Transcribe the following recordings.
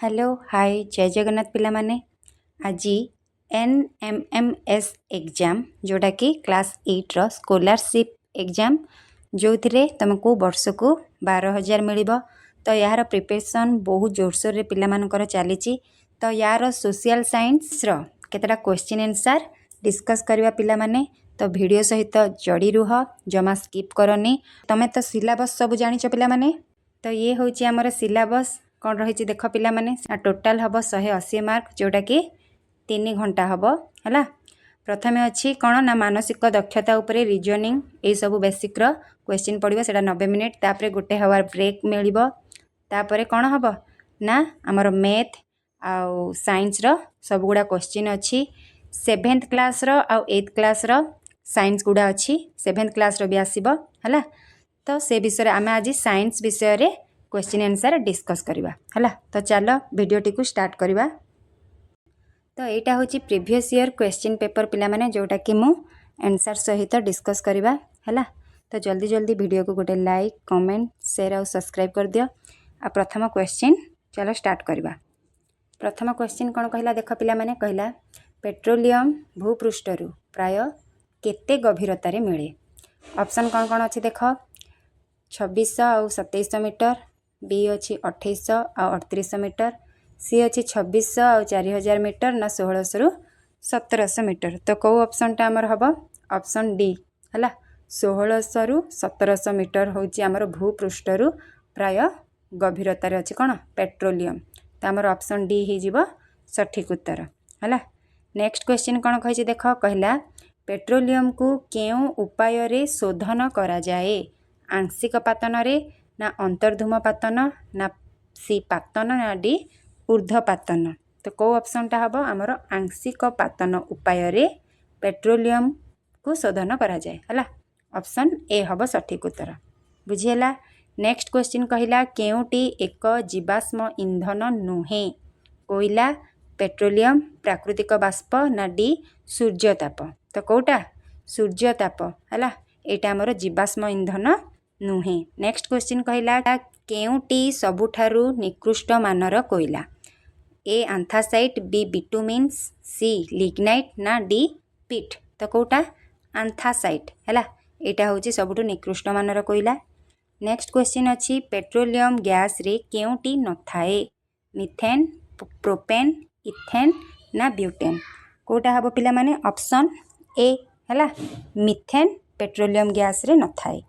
Hello hi जय जगन्नाथ पिला माने आज NMMS एग्जाम जोटा कि क्लास 8 रो स्कॉलरशिप एग्जाम जो थे तुमको वर्ष को 12,000 मिल तो यार प्रिपरेशन बहुत जोरसोर रे पिला मानकर चली तो यार सोशल साइंस रो केतटा क्वेश्चन आंसर डिस्कस करवा पिला माने तो वीडियो सहित जड़ी रुह जमा स्किप करनी तमें तो सिलेबस सब जानिच पिला माने तो ये हूँ आमर सिलेबस कौन रही देख पिला माने टोटाल हम 180 मार्क जोटा कि 3 घंटा हम है। प्रथम अच्छी कौन ना मानसिक दक्षता उपरे रिजनिंग ये सब बेसिक क्वेश्चन पड़ो से 90 मिनिट तापर गोटे हवर ब्रेक मिल तापर कौन हम ना आमर मैथ आउ साइंस सब गुड़ा क्वेश्चन अच्छी 7th क्लास आउ 8th क्लास साइंस गुड़ा अच्छी 7th क्लास भी आसब है। तो से विषय आम आज साइंस विषय रे क्वेश्चन आंसर डिस्कस करवा है। तो चलो वीडियोटी को स्टार्ट करवा। तो यहाँ हूँ प्रीवियस ईयर क्वेश्चन पेपर पिला माने जोटा कि मु आंसर सहित डिस्कस करवा है। तो जल्दी जल्दी वीडियो को गोटे लाइक कमेंट शेयर और सब्सक्राइब कर दियो। आ प्रथम क्वेश्चन चलो स्टार्ट करवा। प्रथम क्वेश्चन कौन कहला देख पिला माने कहला पेट्रोलियम भूपृष्ठरु प्राय केते गभीरतार मिले। ऑप्शन कौन कौन अच्छी देख 2600 और 2700 मीटर, बी अच्छी 2800 और 3800 मीटर, सी अच्छी 2600 और 4000 मीटर ना 1600 रु 1700 मीटर। तो कौ ऑप्शन टा आमर हम ऑप्शन डी है 1600 रु 1700 मीटर हूँ आमर भूपृष्ठरु प्राय गभीरतार अच्छी कौन पेट्रोलियम। तो आमर ऑप्शन डी हो सठिक उत्तर है। नेक्स्ट क्वेश्चन कौन कही देख कहला पेट्रोलियम को केउ उपाय रे शोधन करा जाए। आंशिक पातन रे ना अंतर्धूम पातन ना सी पातन ना डी ऊर्ध्व पातन। तो कौ ऑप्शन टा हम आमर आंशिक पातन उपाय रे पेट्रोलियम को शोधन करा जाए है। ऑप्शन ए हम सठिक उत्तर बुझीला। नेक्स्ट क्वेश्चन कहला केउटी एक जीवाश्म ईंधन नुहे। कोयला, पेट्रोलियम, प्राकृतिक बाष्प ना डी सूर्यताप। तो कौटा सूर्यताप है यहाँ आमर जीवाश्म ईंधन नुहे। नेक्स्ट क्वेश्चन कहला केउटी सबुठारु निकृष्ट मानर कोयला। ए आंथासाइट, बी बिटुमिन्स, सी लिग्नाइट ना डी पिट। तो कौटा आंथासाइट है यहाँ हूँ सबुठु निकृष्ट मानर कोयला। नेक्स्ट क्वेश्चन अच्छी पेट्रोलियम गैस रे केउटी न थाए। मिथेन, प्रोपेन, इथेन ना ब्यूटेन। कौटा हम पिला माने ऑप्शन ए है मिथेन पेट्रोलियम गैस रे न थाए।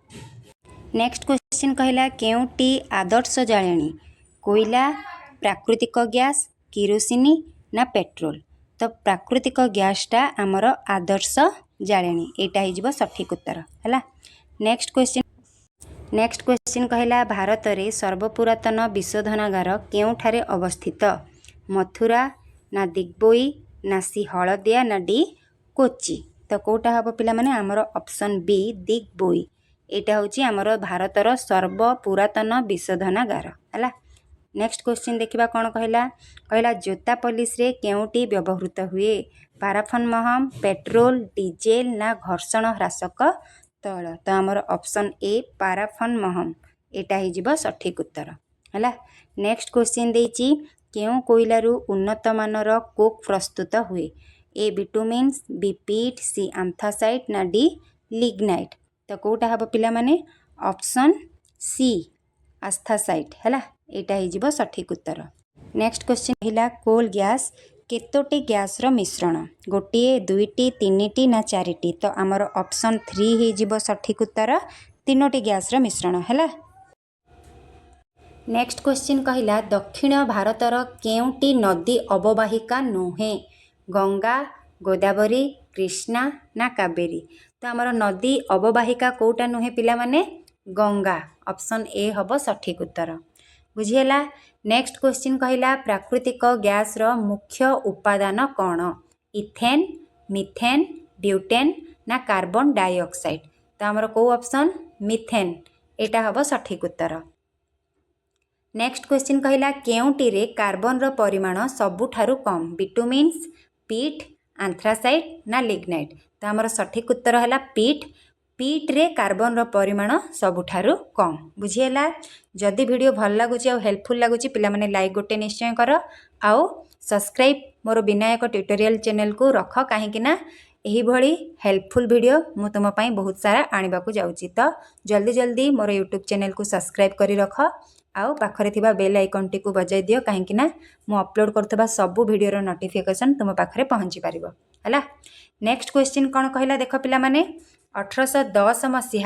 नेक्स्ट क्वेश्चन कहला केउटी आदर्श जाळेणी। कोयला, प्राकृतिक गैस, किरोसिनी ना पेट्रोल। तो प्राकृतिक गैसटा आमर आदर्श जाळेणी यहाँ हो सठिक उत्तर है। नेक्स्ट क्वेश्चन कहला भारत रे सर्वपुरातन विशोधनागार केउठारे अवस्थित। मथुरा ना दिग्बोई ना सी हलदिया ना डी कोची। तो कौटा हम पिला माने आमर ऑप्शन बी दिग्बोई यहाँ हूँ आमर भारतर सर्वपुरातन विशोधनागार है। नेक्स्ट क्वेश्चन देखिबा कौन कहला कहला जोता पॉलिश रे केउटी व्यवहृत हुए। पाराफन महम, पेट्रोल, डीजेल ना घर्षण ह्रासक तैल। तो आमर ऑप्शन ए पाराफन महम यहाँ हो सठिक उत्तर है। नेक्स्ट क्वेश्चन देछि केउ कोइलारु उन्नत मानर कोक प्रस्तुत हुए। ए बिटुमिन्स, बी पीट, सी आंथासाइट ना डी लिग्नाइट। तो कौटा हम पिला माने ऑप्शन सी आस्थासाइट है यहाँ हो सठिक उत्तर। नेक्स्ट क्वेश्चन कहला कोल गैस केतोटी गैस रो मिश्रण। गोटे, दुईटी, तीनिटी ना चारिटी। तो आमर ऑप्शन 3 हो सठिक उत्तर 3टी गैस रो मिश्रण है। नेक्स्ट क्वेश्चन कहला दक्षिण भारतर केउटी नदी अववाहिका नुहे। गंगा, गोदावरी, कृष्णा ना कावेरी। तो आमर नदी अववाहिका कौटा नुहे पिला माने गंगा। ऑप्शन ए हम सठिक उत्तर बुझीला। नेक्स्ट क्वेश्चन कहला प्राकृतिक गैस रो मुख्य उपादान कौन। इथेन, मिथेन, ब्यूटेन ना कार्बन डाइऑक्साइड। तो आमर कौ ऑप्शन मिथेन यहाँ हम सठिक उत्तर। नेक्स्ट क्वेश्चन कहला केउटी रे कार्बन रो परिमाण सबुठारु कम। बिटुमिन्स, पीट, आंथ्रासाइट ना लिग्नाइट। तो आमर सठिक उत्तर है पीट पीट्रे कार्बन परिमाण सबुठारु कम। बुझीगला। जदि वीडियो भल लगुच आ हेल्पफुल लगुच पिला माने लाइक गोटे निश्चय कर आउ सब्सक्राइब मोर विनायक ट्यूटोरियल चैनल को रख कहीं यही भली हेल्पफुल वीडियो मु तुम पाई बहुत सारा आने को जाऊँगी। तो जल्दी जल्दी मोर यूट्यूब चैनल को सब्सक्राइब करी रख आउ पाखरे थिबा बेल आइकन टी को बजाई दियो कहीं मु अपलोड करथबा सबु वीडियो रो नोटिफिकेशन तुम पाखरे पहुँची पारिबो हला। नेक्स्ट क्वेश्चन कौन कहला देख पिला माने 1810 मसीह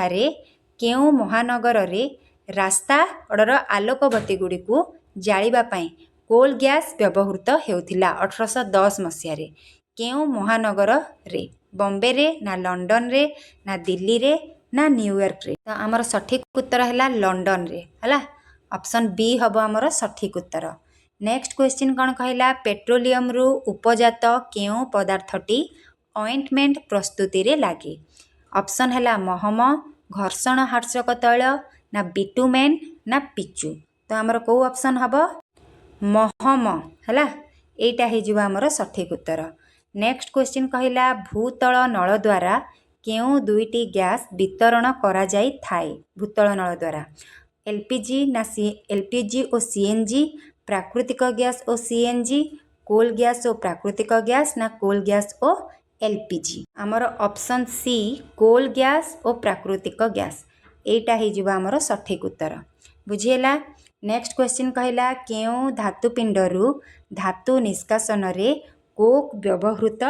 केउ महानगर रे रास्ता कड़र आलोकबत्ती गुड़ी को जालिबा पाई कोल गैस व्यवहृत हेउथिला। 1810 मसीह केउ महानगर रे बॉम्बे रे ना लंडन रे ना दिल्ली रे ना न्यूयॉर्क रे। तो आमर सठिक उत्तर है लंडन रे हला। ऑप्शन बी हबो आमर सठिक उत्तर। नेक्स्ट क्वेश्चन कौन कहला पेट्रोलियम रु उपजात केउ पदार्थटी ऑइंटमेंट प्रस्तुति रे लागे। ऑप्शन है महम घर्षण हार्षक तैल ना बिटुमेन ना पिचु। तो आमर को ऑप्शन हबो महम हला। एटा हे जिवा आमर सठिक उत्तर। नेक्स्ट क्वेश्चन कहला भूतल नल द्वारा केउ दुईटी गैस वितरण करा जाई थाए। भूतल नल द्वारा एलपीजी ना एलपीजी और सीएनजी प्राकृतिक गैस और सीएनजी कोल गैस और प्राकृतिक गैस ना कोल गैस और एलपीजी। आमर ऑप्शन सी कोल गैस और प्राकृतिक गैस एटा ही जिवा आमर सठिक उत्तर। बुझीला। नेक्स्ट क्वेश्चन कहला केउ धातुपिंडरू धातु निष्कासन रे कोक व्यवहृत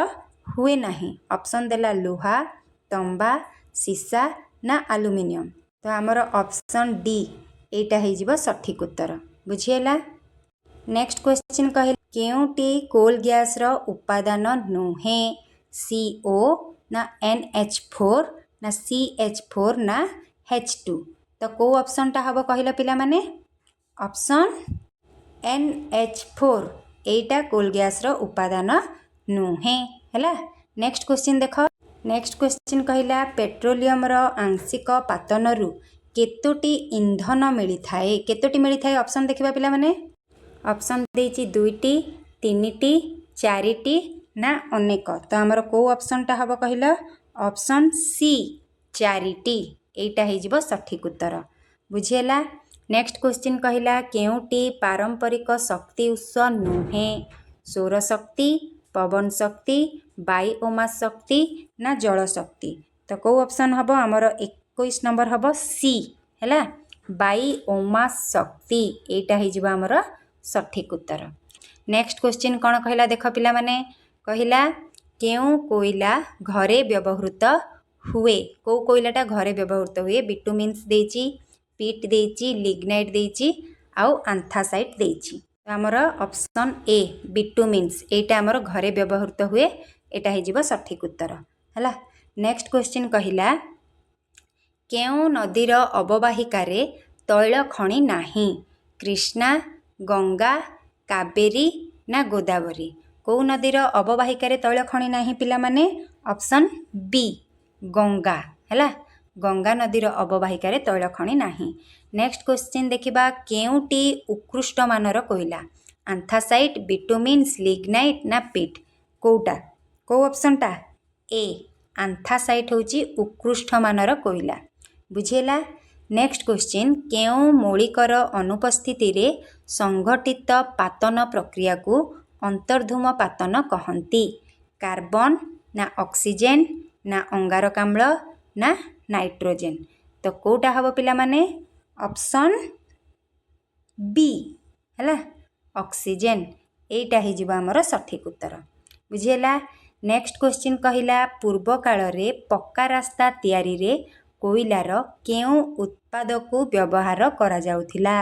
हुए नहीं। ऑप्शन देला लुहा तंबा सीसा ना एल्युमिनियम। तो आमर ऑप्शन डी एटा ही जिवा सठिक उत्तर। बुझीला। नेक्स्ट क्वेश्चन कहला केउटी कोल गैस रो उपादान नुहे। CO ना NH4 ना CH4 ना H2। तो को ऑप्शन टा हबो कहला पिला माने ऑप्शन NH4 एटा कोल गैस रो उपादान नुहे हला। नेक्स्ट क्वेश्चन देखो। नेक्स्ट क्वेश्चन कहला पेट्रोलियम रो आंशिक पातन रु केतोटी इंधन मिली थाए। केतोटी मिली थाए ऑप्शन देखिबा पिला माने ऑप्शन देछि दुईटी तीनिटी चारिटी ना अनेक। तो आमर को ऑप्शन टा हबो कहला ऑप्शन सी चारिटी एटा हे जिवो सठिक उत्तर। बुझियला। नेक्स्ट क्वेश्चन कहला केउटी पारंपरिक शक्ति उत्स नुहे। सौर शक्ति पवन शक्ति बायोमास शक्ति ना जल शक्ति। तो को ऑप्शन हबो आमर 21 नंबर हबो सी हैला बायोमास शक्ति एटा हे जिवो आमर सठिक उत्तर। नेक्स्ट क्वेश्चन कौन कहला देख पिला माने कहला केउ कोयला घरे व्यवहृत हुए। को कोयलाटा घरे व्यवहृत हुए बिटुमिन्स देछि पीट देछि लिग्नाइट देछि आउ आंथासाइट देछि। तो आमर ऑप्शन ए बिटुमिन्स एटा आमर घरे व्यवहृत हुए एटा हे जिवो सठिक उत्तर हला। नेक्स्ट क्वेश्चन कहला केउ नदीर अववाहिका रे तैल खଣି नाही। कृष्णा गंगा कावेरी ना गोदावरी। को नदीर अववाहिका रे तैल खଣି नाही पिला माने ऑप्शन बी गंगा हैला। गंगा नदीर अववाहिका रे तैल खଣି नाही। नेक्स्ट क्वेश्चन देखिबा केउटी उत्कृष्ट मानर कोयला आंथासाइट बिटुमिन्स लिग्नाइट ना पीट कोटा। को ऑप्शन टा ए आंथासाइट होची उत्कृष्ट मानर कोयला। बुझेला। नेक्स्ट क्वेश्चन केउ मौलिकर अनुपस्थिति रे संघटित पातन प्रक्रिया को अंतर्धूम पातन कहंती। कार्बन ना ऑक्सीजन ना अंगारकाम्ल ना नाइट्रोजन। तो कोटा हबो पिला माने ऑप्शन बी हैला ऑक्सीजन एटा हे जिवो हमर सठिक उत्तर। बुझियला। नेक्स्ट क्वेश्चन कहला पूर्व काल रे पक्का रास्ता तैयारी रे कोयलार केउ उत्पाद को व्यवहार करा जाउथिला।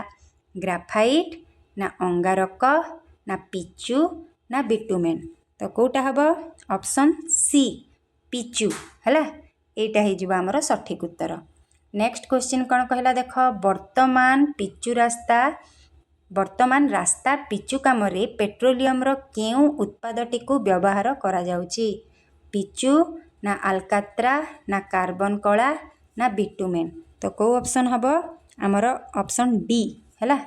ग्राफाइट ना अंगारक ना पिचु ना बिटुमेन। तो कोटा हबो ऑप्शन सी पिचु हैला एटा हे जिवो हमर सठिक उत्तर। नेक्स्ट क्वेश्चन कौन कहला देख वर्तमान रास्ता पिचु काम रे पेट्रोलियम रो केउ उत्पादटी को व्यवहार करा जाउची। पिचु ना आलकात्रा ना कार्बन कला ना बिटुमेन। तो को ऑप्शन हबो आमर ऑप्शन डी हैला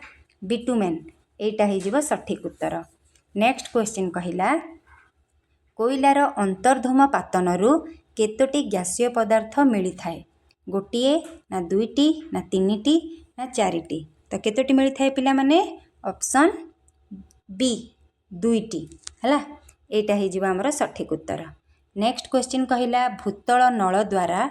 बिटुमेन एटा हे जिवो सठिक उत्तर। नेक्स्ट क्वेश्चन कहला कोयलार अंतर्धूम पातन रु केतोटी गैसीय पदार्थ मिली थाए। गोटे ना दुईटी ना तीनिटी ना चारिटी तो केतोटी मिलता है पिला माने ऑप्शन बी दुईटी है यहाँ होमर सठिक उत्तर। नेक्स्ट क्वेश्चन कहला भूतल नल द्वारा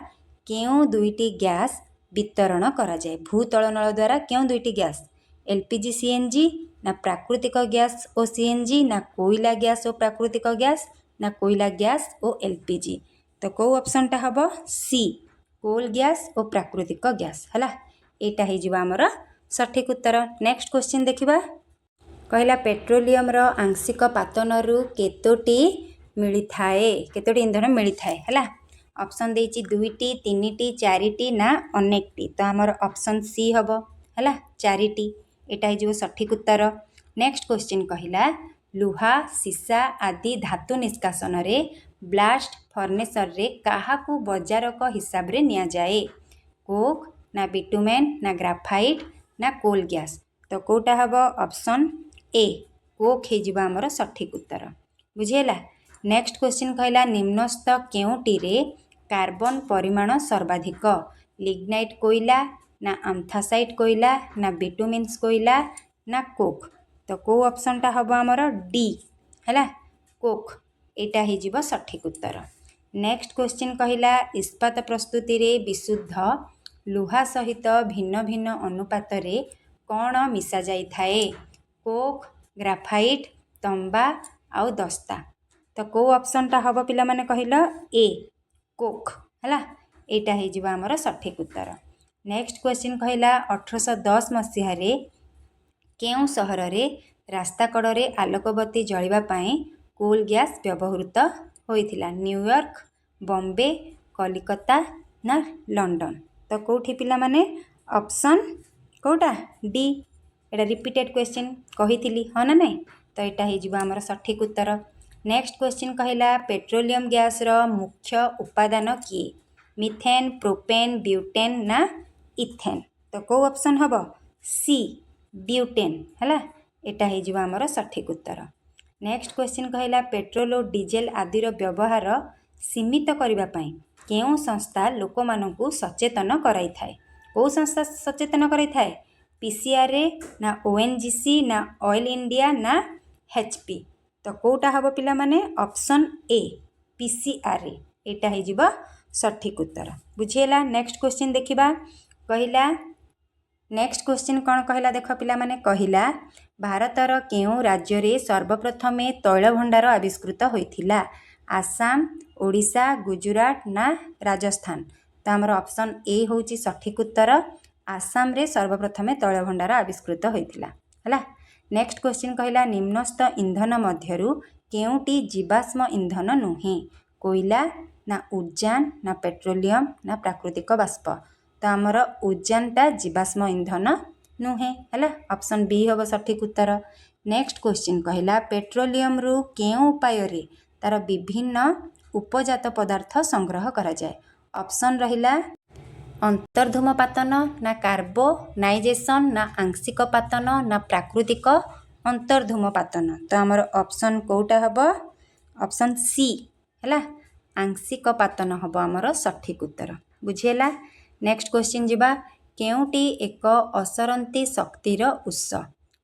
केउ दुईटी गैस वितरण करा जाए। भूतल नल द्वारा केउ दुईटी गैस एलपीजी सीएनजी ना प्राकृतिक गैस और सीएनजी ना कोयला गैस और प्राकृतिक गैस ना कोयला गैस और एलपीजी तो कौ ऑप्शन टा हम सी कोल गैस और प्राकृतिक गैस है यहाँ होमर सठिक उत्तर। नेक्स्ट क्वेश्चन देखिबा कहला पेट्रोलियम रो आंशिक पातनरु केतोटी मिलता है केतोटी इंधन मिलता है ऑप्शन देछि दुईटी तीनिटी चारिटी ना अनेकटी तो आमर ऑप्शन सी हम है चारिटी यहाँ हो सठिक उत्तर। नेक्स्ट क्वेश्चन कहला लुहा सीसा आदि धातु निष्कासन रे ब्लास्ट फर्नेसर रे काहाकू बजारक हिसाब रे निया जाए कोक ना बिटुमेन ना ग्राफाइट ना कोल गैस तो कोटा हम ऑप्शन ए कोक हो आमर सठिक उत्तर बुझीला। नेक्स्ट क्वेश्चन कहला निम्नस्थ केउटी रे कार्बन परिमाण सर्वाधिक लिग्नाइट कोयला ना आंथासाइट कोयला ना बिटुमिन्स कोयला ना कोक तो कौ ऑप्शन टा हम आमर डी है कोक यहाँ हो सठिक उत्तर। नेक्स्ट क्वेश्चन कहला इस्पात प्रस्तुति रे विशुद्ध लुहा सहित भिन्न भिन्न अनुपात रे कौन मिसा जाई थाए कोक ग्राफाइट तंबा आउ दस्ता तो कौ ऑप्शन टा हम पिला माने कहला ए कोक है यहाँ हो आमर सठिक उत्तर। नेक्स्ट क्वेश्चन कहला 1810 मसीह केउ सहर रे रास्ता कड़े आलोकबत्ती जलिबा पाई कोल गैस व्यवहृत होइथिला न्यूयॉर्क बॉम्बे कलिकता ना लंडन तो कौटी पिला माने ऑप्शन कौटा डी एटा रिपीटेड क्वेश्चन कही हाँ ना नहीं तो यहाँ हो आमर सठिक उत्तर। नेक्स्ट क्वेश्चन कहला पेट्रोलियम गैस रो मुख्य उपादान किए मिथेन प्रोपेन ब्यूटेन ना इथेन तो कौ ऑप्शन हम सी ब्यूटेन है यहाँ हो आमर सठिक उत्तर। नेक्स्ट क्वेश्चन कहला पेट्रोल और डीजेल आदि व्यवहार सीमित करने केउ संस्था लोक मानू सचेतन कराई थाए कौ संस्था सचेतन कराई थाए पीसीआर ना ओएनजीसी ना ऑयल इंडिया ना एचपी तो कौटा हम पिला माने ऑप्शन ए पीसीआर यहाँ हो सठिक उत्तर बुझीला। नेक्स्ट क्वेश्चन देखिबा कहला नेक्स्ट क्वेश्चन कौन कहला देख पिला माने कहला भारतर केउ राज्य रे सर्वप्रथम तैल भंडार आविष्कृत होइथिला आसाम ओडिशा गुजरात ना राजस्थान तो आमर ऑप्शन ए होची सठिक उत्तर आसाम रे सर्वप्रथम तैल भंडार आविष्कृत होइथिला है। नेक्स्ट क्वेश्चन कहला निम्नस्थ इंधन मध्यरु केउटी जीवाश्म इंधन नुहे कोयला ना उद्यान ना पेट्रोलियम ना प्राकृतिक बाष्प तो आमर उद्यानटा जीवाश्म इंधन नुहे है ऑप्शन बी हम सठिक उत्तर। नेक्स्ट क्वेश्चन कहला पेट्रोलियम रु केउ उपाय रे तार विभिन्न उपजात पदार्थ संग्रह करा जाए ऑप्शन रहिला अंतर्धूमपातन ना कार्बोनाइजेशन ना आंशिक पातन ना प्राकृतिक अंतर्धूमपातन तो आमर ऑप्शन कौटा हम ऑप्शन सी है आंशिक पातन हम आमर सठिक उत्तर बुझीला। नेक्स्ट क्वेश्चन जीवा केउटी एक असरंती शक्तिर उत्स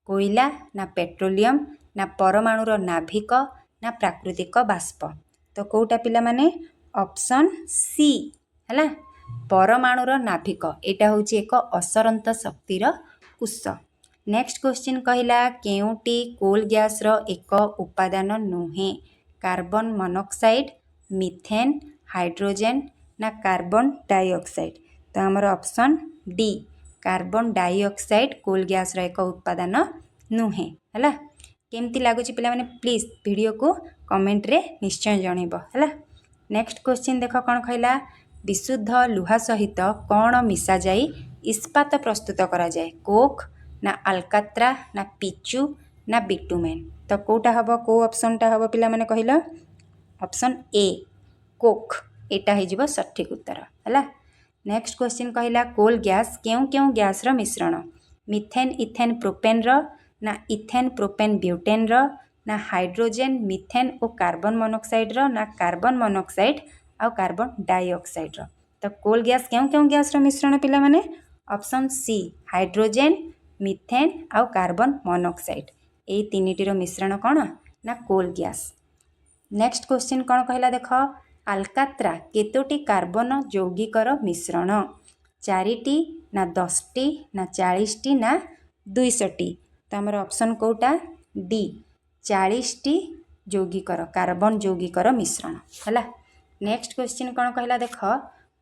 कोयला ना पेट्रोलियम ना परमाणुर नाभिक ना प्राकृतिक बाष्प तो कौटा पिला माने ऑप्शन सी है परमाणुर नाभिक यहाँ हूँ एक असरंत शक्तिर उत्स। नेक्स्ट क्वेश्चन कहला केउटी कोल गैस रो एक उपादान नुहे कार्बन मोनोक्साइड मिथेन हाइड्रोजेन ना कार्बन डाइऑक्साइड तो आमर option D carbon dioxide coal gas रो एक उपादान नुहे है केमती लगुच पे प्लीज वीडियो को कमेंट रे निश्चय जनइब है। नेक्स्ट क्वेश्चन देख कौन कहला विशुद्ध लुहा सहित कौन मिसा जाई इस्पात प्रस्तुत करा जाए कोक ना अलकात्रा ना पिचू ना बिटुमेन तो कौटा हम कौ ऑप्शन टा हम पिला माने कहला ऑप्शन ए कोक यहाँ हो सठिक उत्तर है। नेक्स्ट क्वेश्चन कहला कोल गैस केउ केउ गैस रो मिश्रण मिथेन इथेन प्रोपेन रो ना इथेन प्रोपेन ब्यूटेन रो ना हाइड्रोजेन मिथेन और कार्बन मोनोक्साइड रो ना कार्बन मोनोक्साइड आ कार्बन डाइऑक्साइड रो तो कोल गैस क्यों गैस मिश्रण पिला माने ऑप्शन सी हाइड्रोजेन मिथेन आउ कार्बन मोनोक्साइड यही तीनिटीर मिश्रण कौन ना कोल गैस। नेक्स्ट क्वेश्चन कौन कहला देख आल्कात्रा केतोटी कार्बन यौगिकर मिश्रण 4टी ना 10टी ना 40टी ना 200टी तो आमर ऑप्शन कोटा डी 40टी यौगिकर कार्बन यौगिकर मिश्रण है। नेक्स्ट क्वेश्चन कौन कहला देख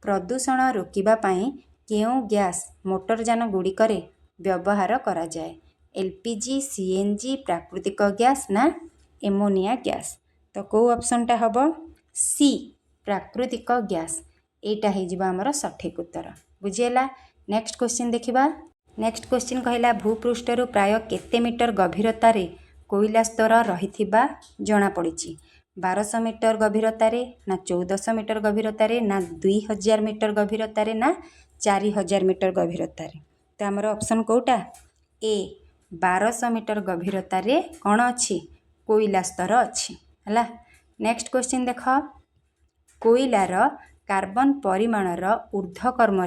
प्रदूषण रोकिबा पाई केउ गैस मोटरयान गुड़िकर व्यवहार करा जाए एलपीजी सीएनजी प्राकृतिक गैस ना एमोनिया गैस तो कौ ऑप्शनटा हम सी प्राकृतिक गैस एटा होमर सठिक उत्तर बुझीगला। नेक्स्ट क्वेश्चन देखिबा। नेक्स्ट क्वेश्चन कहला भूपृष्ठर प्राय केते मीटर गभीरतार कोयला स्तर रहिथिबा जणा पड़ी 1200 मीटर गभीरतार ना 1400 मीटर गभीरतार ना 2000 मीटर गभीरतार ना 4000 मीटर गभीरतार तो आमर ऑप्शन कोटा ए 1200 मीटर गभीरतार कौन अच्छी कोयला स्तर अच्छी है। नेक्स्ट क्वेश्चन देख कोयलार कार्बन परिमाणर ऊर्ध्वकर्म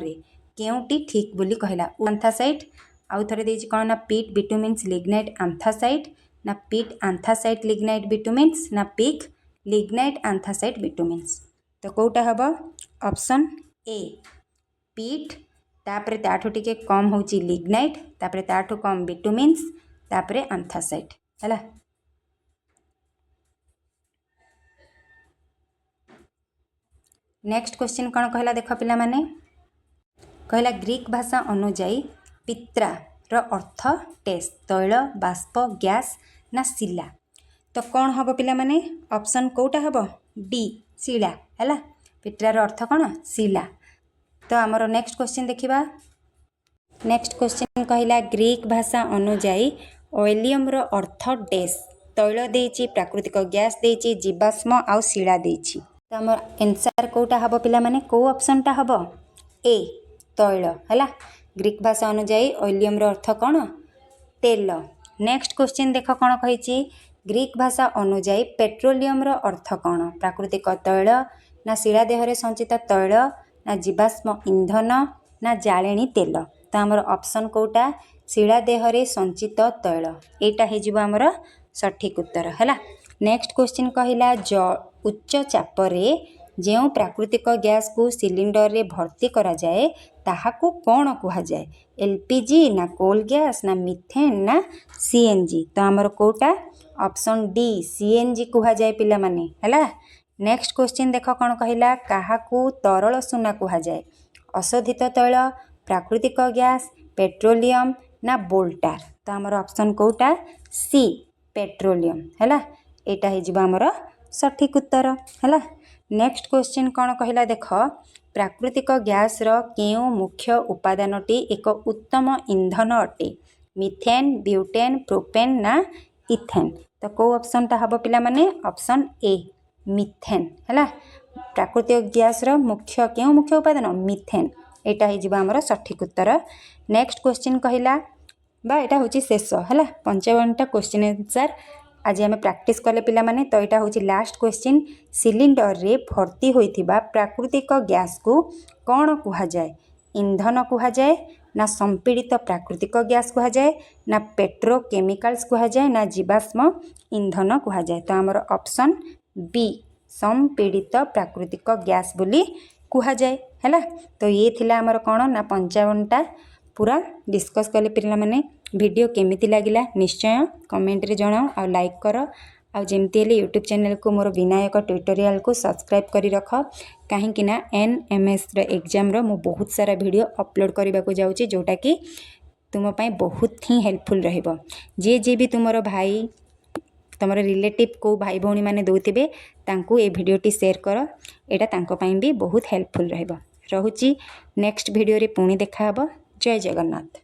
केउटी ठीक बोली कहला आंथासाइट आउ थे देछि कौन ना पीट बिटुमिन्स लिग्नाइट आंथासाइट ना पीट आंथासाइट लिग्नाइट बिटुमिन्स ना पीक लिग्नाइट आंथासाइट बिटुमिन्स तो कौटा हम ऑप्शन ए पीट तापरे ताठू टिके कम होची लिग्नाइट तापरे ताठू कम बिटुमिन्स तापरे आंथासाइट है। नेक्स्ट क्वेश्चन कौन कहला देख पिला माने कहला ग्रीक भाषा अनुजाई पित्रा रो अर्थ टेस तैल बाष्प गैस ना शिला तो कौन हम पिला माने ऑप्शन कोटा हम डी शिला है। पित्रार अर्थ कौन शिला तो आमर नेक्स्ट क्वेश्चन देखिबा। नेक्स्ट क्वेश्चन कहला ग्रीक भाषा अनुजाई ऑयलियम रो अर्थ डेस तैल देछि प्राकृतिक गैस देछि जीवाश्म आउ शिला देछि तो आमर आंसर कोटा हम पिला माने को ऑप्शनटा हम ए तैल है। ग्रीक भाषा अनुजाई ऑयलियम रो अर्थ कौन तेल। नेक्स्ट क्वेश्चन देख कौन कही ग्रीक भाषा अनुजाई पेट्रोलियम रो अर्थ कौन प्राकृतिक तैल ना शिला देहरे संचित तैल ना जीवाश्म इंधन ना जाळेणी तेल तो आमर ऑप्शन कोटा शिला देहरे संचित तैल एटा हो आमर सठिक उत्तर है। नेक्स्ट क्वेश्चन कहला उच्च चापरे जो प्राकृतिक गैस को सिलिंडर रे भर्ती करा जाए ताहाकू कौन कहा जाए एलपीजी ना कोल गैस ना मिथेन ना सीएनजी तो आमर कोटा ऑप्शन डी सीएनजी कहा जाए पिला माने है। नेक्स्ट क्वेश्चन देख कौन कहला काहाकू तरल सुना कहा जाए अशोधित तैल प्राकृतिक गैस पेट्रोलियम ना बोल्टार तो आमर ऑप्शन कोटा सी पेट्रोलियम है। एटा हो आमर सठिक उत्तर है। नेक्स्ट क्वेश्चन कौन कहला देख प्राकृतिक गैस रो केउ मुख्य उपादानटी एक उत्तम इंधन अटे मिथेन ब्यूटेन प्रोपेन ना इथेन तो कौ ऑप्शनटा हम पिला माने ऑप्शन ए मिथेन है। प्राकृतिक गैस रो मुख्य केउ मुख्य उपादान मिथेन एटा हो आमर सठिक उत्तर। नेक्स्ट क्वेश्चन कहला बा एटा होची शेष है 55टा क्वेश्चन आंसर आज आम प्रैक्टिस कले पिला माने तो यहाँ हूँ लास्ट क्वेश्चन सिलिंडर रे भर्ती होइथिबा प्राकृतिक गैस को कौन कहा जाए इंधन कहा जाए ना संपीड़ित प्राकृतिक गैस कहा जाए ना पेट्रोकेमिकल्स कहा जाए ना जीवाश्म इंधन कहा जाए तो आमर ऑप्शन बी संपीड़ित प्राकृतिक गैस बोली कहा जाए है। तो ये थिला आमर कौन ना 55टा पूरा डिस्कस कले पिला माने वीडियो केमिति लागिला निश्चय कमेंट रे जणाओ आ लाइक करो आ जेमती हेले यूट्यूब चैनल को मोर विनायक ट्यूटोरियल को सब्सक्राइब करी रख कहीं ना एनएमएस एग्जाम रो मु बहुत सारा वीडियो अपलोड करने को जाऊँगी जोटा कि तुम बहुत ही हेल्पफुल रहिबो जे जे भी तुमरो भाई तुम रिलेटिव को भाई भौणी मैंने दौथे तांकू ए भिडियोटी शेयर कर एटा तांको पाई भी बहुत हेल्पफुल रहिबो। रहुची नेक्स्ट वीडियो रे पुणी देखा हबो। जय जगन्नाथ।